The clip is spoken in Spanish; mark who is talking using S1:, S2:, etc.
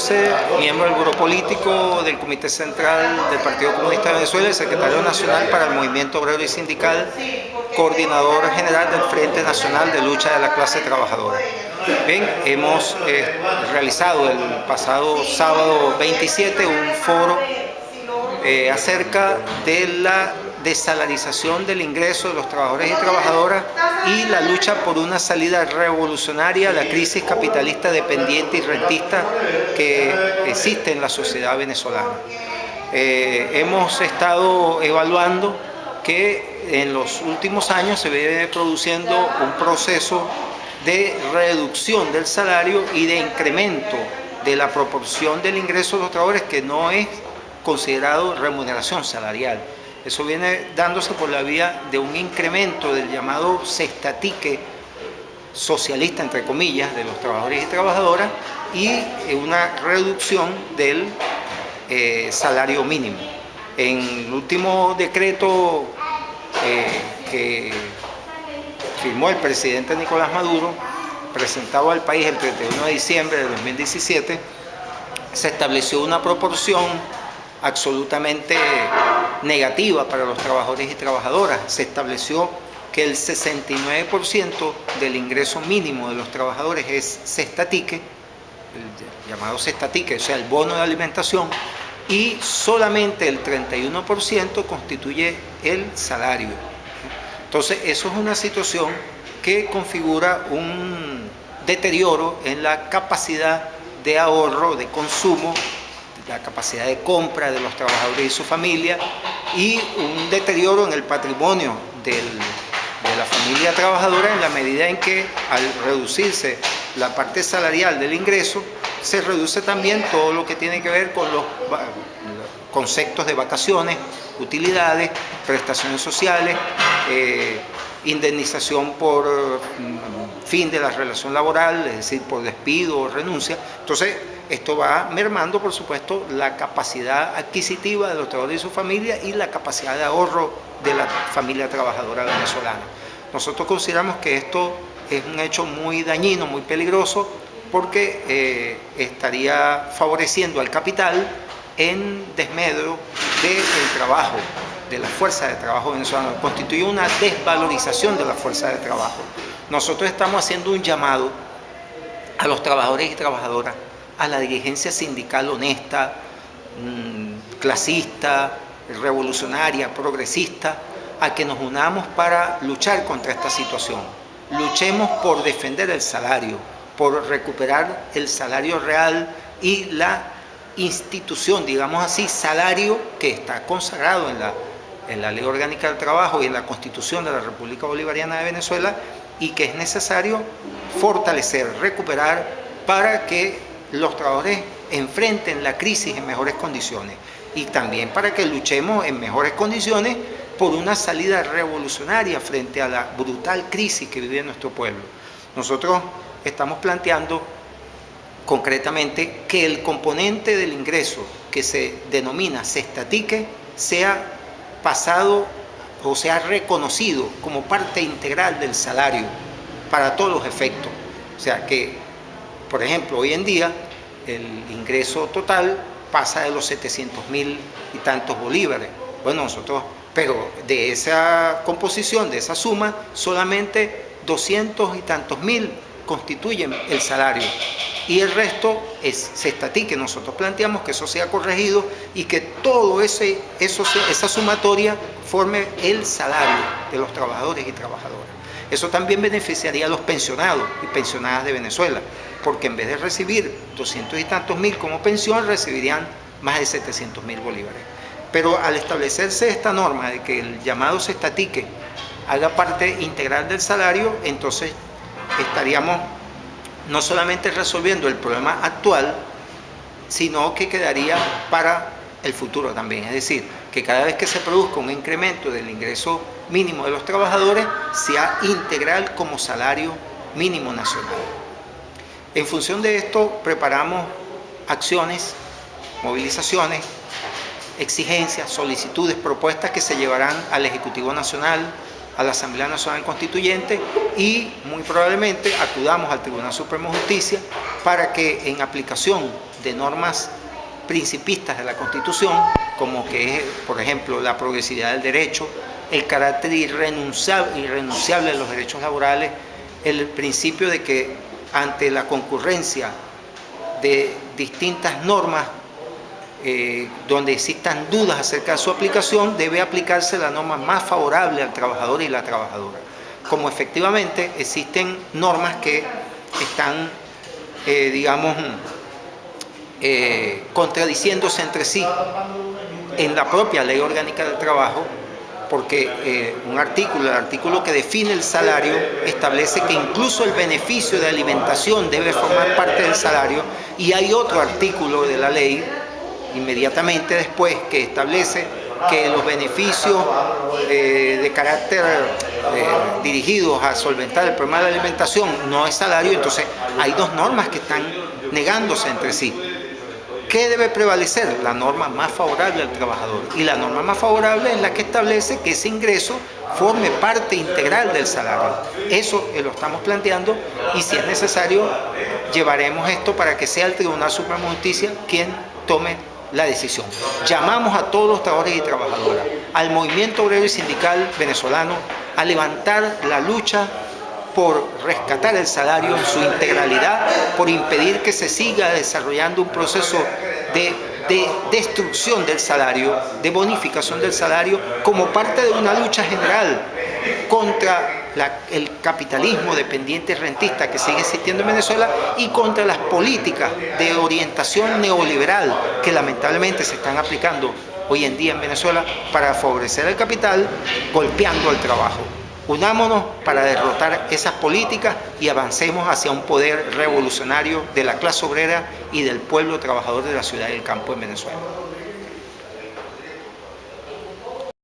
S1: Ponce, miembro del Buró Político del Comité Central del Partido Comunista de Venezuela, secretario nacional para el Movimiento Obrero y Sindical, coordinador general del Frente Nacional de Lucha de la Clase Trabajadora. Bien, hemos realizado el pasado sábado 27 un foro acerca de la desalarización del ingreso de los trabajadores y trabajadoras y la lucha por una salida revolucionaria a la crisis capitalista dependiente y rentista que existe en la sociedad venezolana. Hemos estado evaluando que en los últimos años se viene produciendo un proceso de reducción del salario y de incremento de la proporción del ingreso de los trabajadores que no es considerado remuneración salarial. Eso viene dándose por la vía de un incremento del llamado cestatique socialista, entre comillas, de los trabajadores y trabajadoras y una reducción del salario mínimo. En el último decreto que firmó el presidente Nicolás Maduro, presentado al país el 31 de diciembre de 2017, se estableció una proporción absolutamente negativa para los trabajadores y trabajadoras. Se estableció que el 69% del ingreso mínimo de los trabajadores es cestatique, el llamado cestatique, o sea, el bono de alimentación, y solamente el 31% constituye el salario. Entonces, eso es una situación que configura un deterioro en la capacidad de ahorro, de consumo, la capacidad de compra de los trabajadores y su familia, y un deterioro en el patrimonio de la familia trabajadora en la medida en que al reducirse la parte salarial del ingreso, se reduce también todo lo que tiene que ver con los conceptos de vacaciones, utilidades, prestaciones sociales, indemnización por fin de la relación laboral, es decir, por despido o renuncia. Entonces, esto va mermando, por supuesto, la capacidad adquisitiva de los trabajadores y su familia y la capacidad de ahorro de la familia trabajadora venezolana. Nosotros consideramos que esto es un hecho muy dañino, muy peligroso, porque estaría favoreciendo al capital en desmedro del trabajo, de la fuerza de trabajo venezolana. Constituye una desvalorización de la fuerza de trabajo. Nosotros estamos haciendo un llamado a los trabajadores y trabajadoras, a la dirigencia sindical honesta, clasista, revolucionaria, progresista, a que nos unamos para luchar contra esta situación. Luchemos por defender el salario, por recuperar el salario real y la institución, digamos así, salario que está consagrado en la Ley Orgánica del Trabajo y en la Constitución de la República Bolivariana de Venezuela, y que es necesario fortalecer, recuperar para que los trabajadores enfrenten la crisis en mejores condiciones, y también para que luchemos en mejores condiciones por una salida revolucionaria frente a la brutal crisis que vive nuestro pueblo. Nosotros estamos planteando concretamente que el componente del ingreso que se denomina cestatique sea pasado o sea reconocido como parte integral del salario para todos los efectos. O sea que, por ejemplo, hoy en día el ingreso total pasa de los 700.000 y tantos bolívares. Bueno, pero de esa composición, de esa suma, solamente 200 y tantos mil constituyen el salario, y el resto es cestatique. Nosotros planteamos que eso sea corregido y que todo esa sumatoria forme el salario de los trabajadores y trabajadoras. Eso también beneficiaría a los pensionados y pensionadas de Venezuela, porque en vez de recibir 200 y tantos mil como pensión, recibirían más de 700.000 bolívares. Pero al establecerse esta norma de que el llamado cestatique haga parte integral del salario, entonces estaríamos no solamente resolviendo el problema actual, sino que quedaría para el futuro también. Es decir, que cada vez que se produzca un incremento del ingreso mínimo de los trabajadores, sea integral como salario mínimo nacional. En función de esto, preparamos acciones, movilizaciones, exigencias, solicitudes, propuestas que se llevarán al Ejecutivo Nacional, a la Asamblea Nacional Constituyente, y muy probablemente acudamos al Tribunal Supremo de Justicia para que en aplicación de normas principistas de la Constitución, como que es, por ejemplo, la progresividad del derecho, el carácter irrenunciable de los derechos laborales, el principio de que ante la concurrencia de distintas normas donde existan dudas acerca de su aplicación, debe aplicarse la norma más favorable al trabajador y la trabajadora. Como efectivamente existen normas que están, contradiciéndose entre sí en la propia Ley Orgánica del Trabajo, porque el artículo que define el salario establece que incluso el beneficio de alimentación debe formar parte del salario, y hay otro artículo de la ley inmediatamente después que establece que los beneficios de carácter dirigidos a solventar el problema de la alimentación no es salario. Entonces hay dos normas que están negándose entre sí. ¿Qué debe prevalecer? La norma más favorable al trabajador, y la norma más favorable es la que establece que ese ingreso forme parte integral del salario. Eso lo estamos planteando, y si es necesario llevaremos esto para que sea el Tribunal Supremo de Justicia quien tome la decisión. Llamamos a todos los trabajadores y trabajadoras, al movimiento obrero y sindical venezolano, a levantar la lucha por rescatar el salario en su integralidad, por impedir que se siga desarrollando un proceso de destrucción del salario, de bonificación del salario, como parte de una lucha general contra el capitalismo dependiente y rentista que sigue existiendo en Venezuela, y contra las políticas de orientación neoliberal que lamentablemente se están aplicando hoy en día en Venezuela para favorecer el capital, golpeando al trabajo. Unámonos para derrotar esas políticas y avancemos hacia un poder revolucionario de la clase obrera y del pueblo trabajador de la ciudad y del campo en Venezuela.